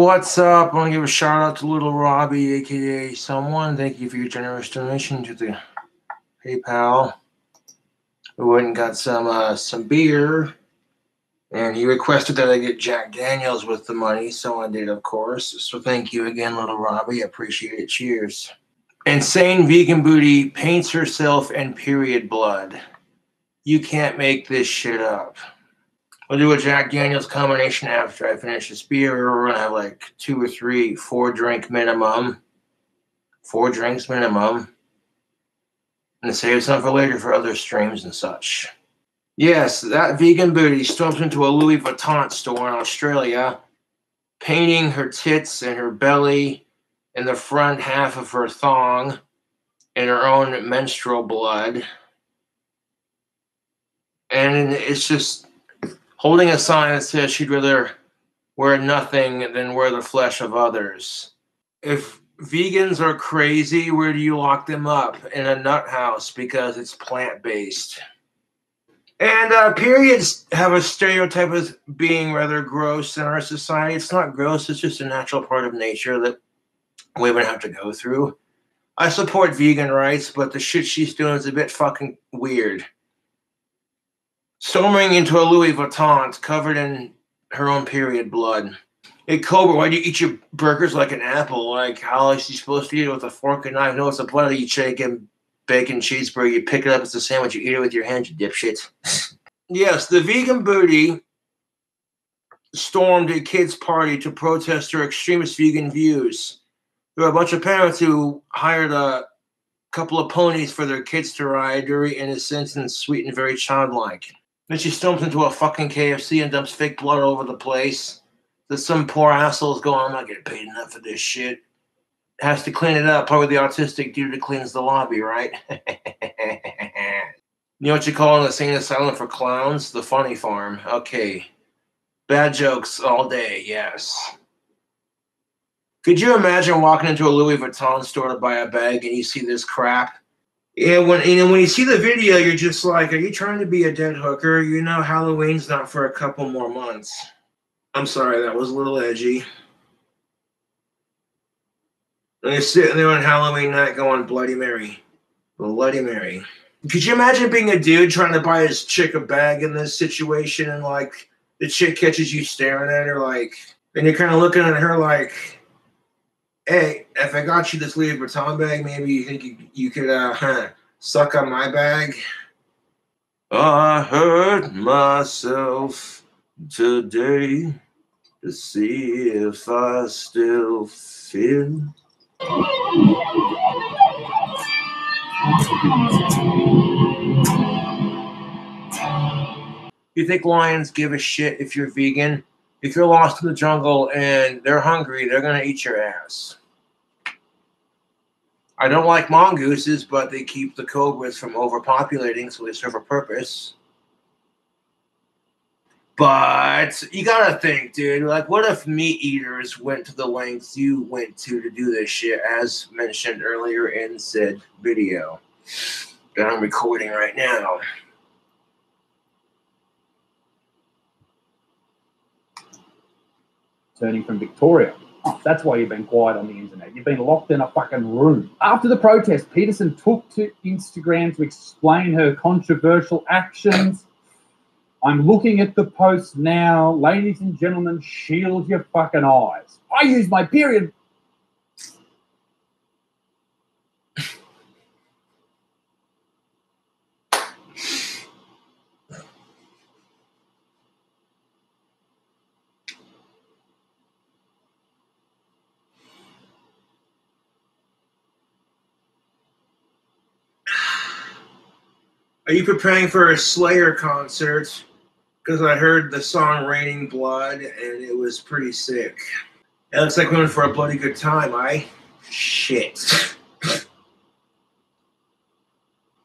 what's up? I want to give a shout out to Little Robbie, aka Someone. Thank you for your generous donation to the PayPal. We went and got some beer, and he requested that I get Jack Daniels with the money, so I did, of course. So thank you again, Little Robbie. I appreciate it. Cheers. Insane vegan booty paints herself in period blood. You can't make this shit up. We'll do a Jack Daniels combination after I finish this beer. We're going to have like 2 or 3, 4 drink minimum. 4 drinks minimum. And save some for later for other streams and such. Yes, that vegan booty storms into a Louis Vuitton store in Australia, painting her tits and her belly and the front half of her thong in her own menstrual blood. And it's just holding a sign that says she'd rather wear nothing than wear the flesh of others. If vegans are crazy, where do you lock them up? In a nut house, because it's plant-based. And periods have a stereotype of being rather gross in our society. It's not gross, it's just a natural part of nature that women have to go through. I support vegan rights, but the shit she's doing is a bit fucking weird. Storming into a Louis Vuitton covered in her own period blood. Hey, Cobra, why do you eat your burgers like an apple? Like, how is she supposed to eat it with a fork and knife? No, it's a bloody chicken, bacon, cheeseburger. You pick it up, it's a sandwich. You eat it with your hands, you dipshit. Yes, the vegan booty stormed a kid's party to protest her extremist vegan views. There were a bunch of parents who hired a couple of ponies for their kids to ride, very innocent and sweet and very childlike. Then she storms into a fucking KFC and dumps fake blood all over the place. That some poor asshole's going, I'm not getting paid enough for this shit. Has to clean it up. Probably the autistic dude that cleans the lobby, right? You know what you call an insane asylum for clowns? The funny farm. Okay. Bad jokes all day, yes. Could you imagine walking into a Louis Vuitton store to buy a bag and you see this crap? Yeah, when you see the video, you're just like, are you trying to be a dead hooker? You know Halloween's not for a couple more months. I'm sorry, that was a little edgy. And you're sitting there on Halloween night going, Bloody Mary. Bloody Mary. Could you imagine being a dude trying to buy his chick a bag in this situation and, like, the chick catches you staring at her, like, and you're kind of looking at her like, hey, if I got you this Louis Vuitton bag, maybe you think you could suck on my bag? I hurt myself today to see if I still feel. You think lions give a shit if you're vegan? If you're lost in the jungle and they're hungry, they're going to eat your ass. I don't like mongooses, but they keep the cobras from overpopulating, so they serve a purpose. But you got to think, dude, like, what if meat eaters went to the lengths you went to do this shit, as mentioned earlier in said video that I'm recording right now? Turning from Victoria. Oh, that's why you've been quiet on the internet. You've been locked in a fucking room. After the protest, Peterson took to Instagram to explain her controversial actions. I'm looking at the post now. Ladies and gentlemen, shield your fucking eyes. I use my period. Are you preparing for a Slayer concert? Because I heard the song Raining Blood, and it was pretty sick. It looks like we're in for a bloody good time, Shit.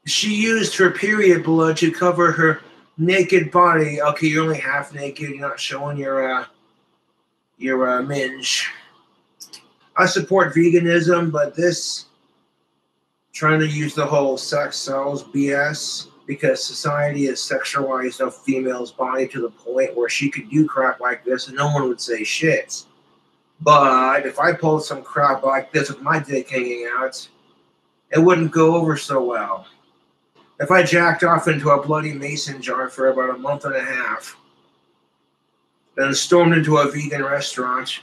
She used her period blood to cover her naked body. Okay, you're only half naked. You're not showing your minge. I support veganism, but this trying to use the whole sex sells BS, because society has sexualized a female's body to the point where she could do crap like this and no one would say shit. But if I pulled some crap like this with my dick hanging out, it wouldn't go over so well. If I jacked off into a bloody mason jar for about a month and a half, then stormed into a vegan restaurant,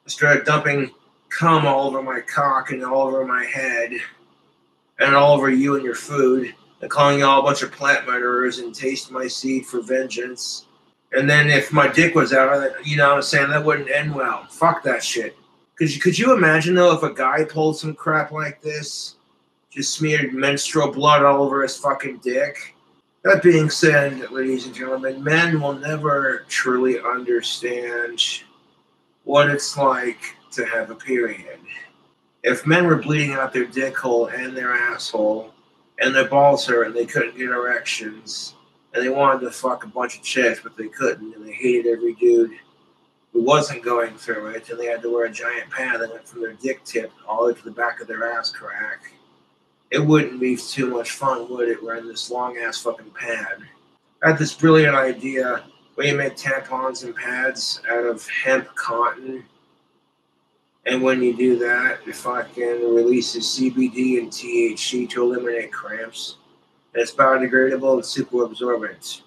started dumping cum all over my cock and all over my head, and all over you and your food, and calling you all a bunch of plant murderers and taste my seed for vengeance. And then if my dick was out, you know what I'm saying, that wouldn't end well. Fuck that shit. Could you imagine, though, if a guy pulled some crap like this, just smeared menstrual blood all over his fucking dick? That being said, ladies and gentlemen, men will never truly understand what it's like to have a period. If men were bleeding out their dick hole and their asshole, and their balls hurt and they couldn't get erections, and they wanted to fuck a bunch of chicks but they couldn't, and they hated every dude who wasn't going through it, and they had to wear a giant pad that went from their dick tip all the way to the back of their ass crack, it wouldn't be too much fun, would it, wearing this long-ass fucking pad? I had this brilliant idea where you make tampons and pads out of hemp cotton, and when you do that, it fucking releases CBD and THC to eliminate cramps. And it's biodegradable and super absorbent.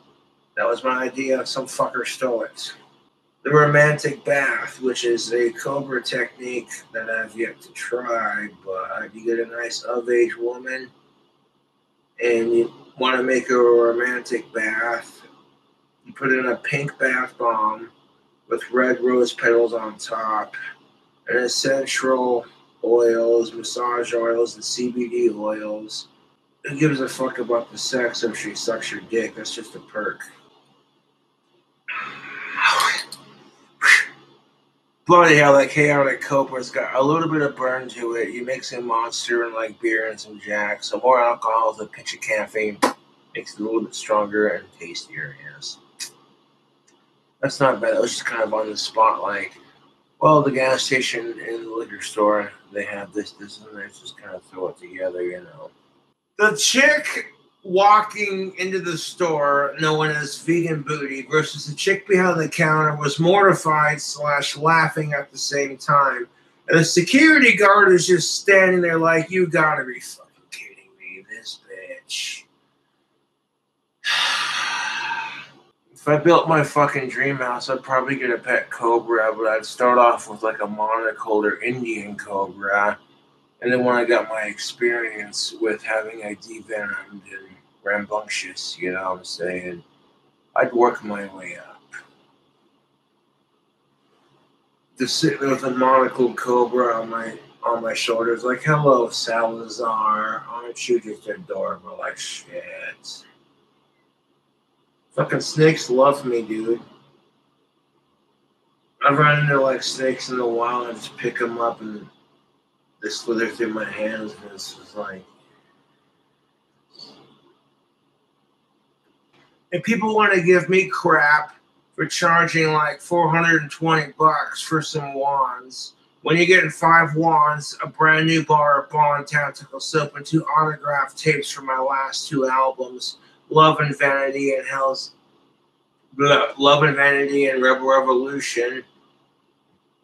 That was my idea. Some fucker stole it. The romantic bath, which is a cobra technique that I've yet to try, but you get a nice of-age woman and you want to make her a romantic bath. You put in a pink bath bomb with red rose petals on top and essential oils, massage oils, and CBD oils. Who gives a fuck about the sex if she sucks your dick? That's just a perk. Bloody hell, that chaotic cobra's got a little bit of burn to it. You mix in Monster and like beer and some Jack. So more alcohol with a pinch of caffeine makes it a little bit stronger and tastier, yes. That's not bad. That was just kind of on the spot, like, well, the gas station and the liquor store, they have this, and they just kind of throw it together, you know. The chick walking into the store known as Vegan Booty versus the chick behind the counter was mortified / laughing at the same time. And the security guard is just standing there like, you gotta be fucking kidding me, this bitch. If I built my fucking dream house, I'd probably get a pet cobra, but I'd start off with like a monocled or Indian cobra. And then when I got my experience with having a devenomed and rambunctious, you know what I'm saying, I'd work my way up. Just sitting with a monocled cobra on my shoulders, like, hello, Salazar, aren't you just adorable like shit? Fucking snakes love me, dude. I've run into like snakes in the wild and just pick them up and they slither through my hands, and it's just like. And people want to give me crap for charging like $420 for some wands. When you're getting 5 wands, a brand new bar of Bond tactical soap, and 2 autographed tapes from my last 2 albums, Love and Vanity and Love and Vanity and Rebel Revolution.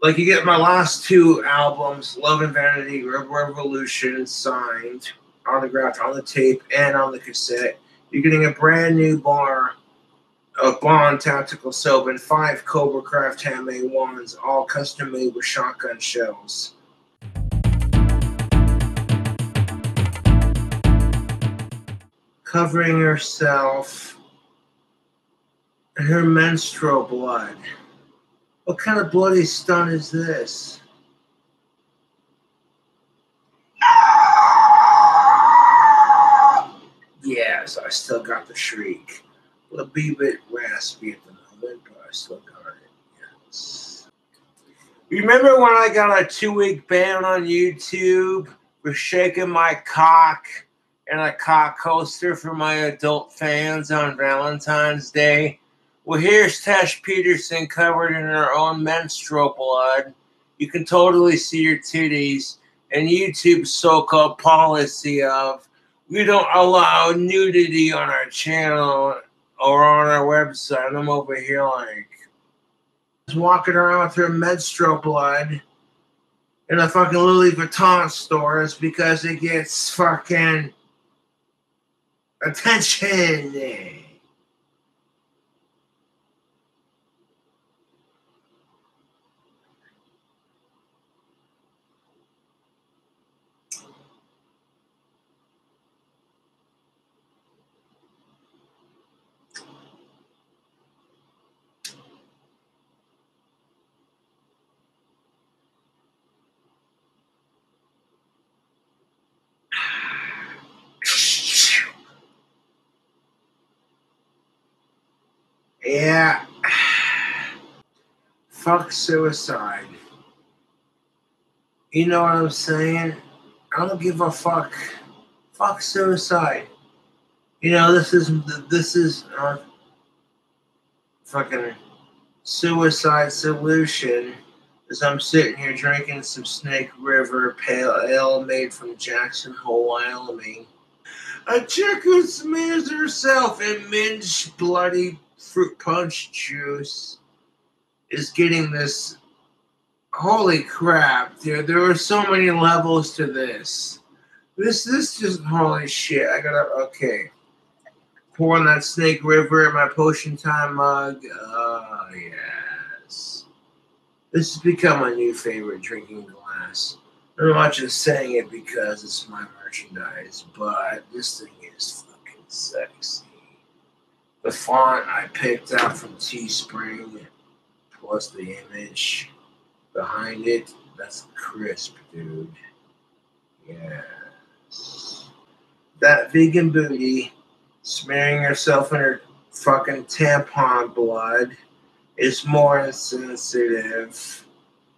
Like, you get my last 2 albums, Love and Vanity, Rebel Revolution, signed, autographed on the tape and on the cassette. You're getting a brand new bar of Bond tactical soap and 5 Cobra Craft handmade wands, all custom made with shotgun shells. Covering herself in her menstrual blood. What kind of bloody stunt is this? Yes, I still got the shriek. It'll be a bit raspy at the moment, but I still got it. Yes. Remember when I got a 2-week ban on YouTube for shaking my cock and a cock coaster for my adult fans on Valentine's Day? Well, here's Tesh Peterson covered in her own menstrual blood. You can totally see your titties. And YouTube's so-called policy of, we don't allow nudity on our channel or on our website. I'm over here like, walking around with her menstrual blood in a fucking Louis Vuitton store is because it gets fucking attention. Yeah. Fuck suicide. You know what I'm saying? I don't give a fuck. Fuck suicide. You know, this is fucking suicide solution. As I'm sitting here drinking some Snake River Pale Ale made from Jackson Hole, Wyoming. A chick who smears herself in mint bloody fruit punch juice is getting this. Holy crap, dude. There are so many levels to this. This just holy shit. I gotta okay. Pour on that Snake River in my Potion Time mug. Oh yes. This has become my new favorite drinking glass. I'm not just saying it because it's my merchandise, but this thing is fucking sexy. The font I picked out from Teespring, plus the image behind it, that's crisp, dude. Yes. That vegan booty smearing herself in her fucking tampon blood is more insensitive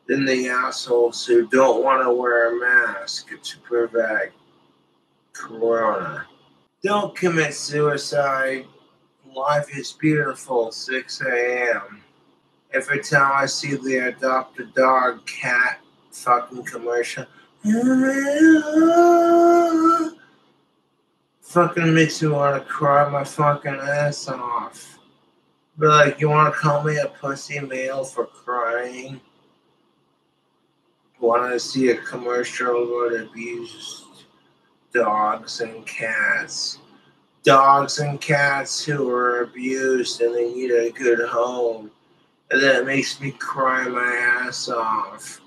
than the assholes who don't want to wear a mask to prevent corona. Don't commit suicide. Life is beautiful, 6 a.m. Every time I see the adopt a dog cat fucking commercial, fucking makes me want to cry my fucking ass off. But like, you want to call me a pussy male for crying? Want to see a commercial about abused dogs and cats? Dogs and cats who are abused and they need a good home. And that makes me cry my ass off.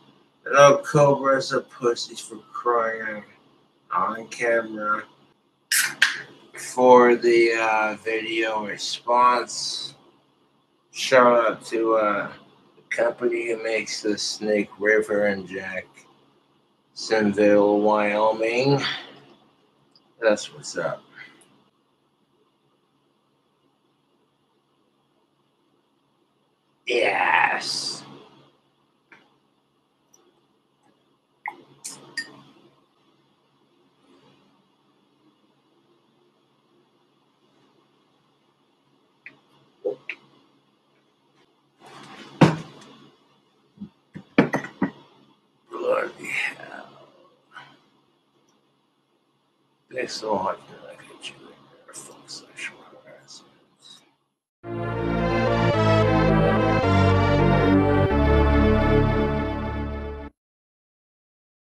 And oh, Cobra's a pussy for crying on camera. For the video response, shout out to the company who makes the Snake River in Jacksonville, Wyoming. That's what's up. Yes. Bloody hell. Thanks so much. I get you.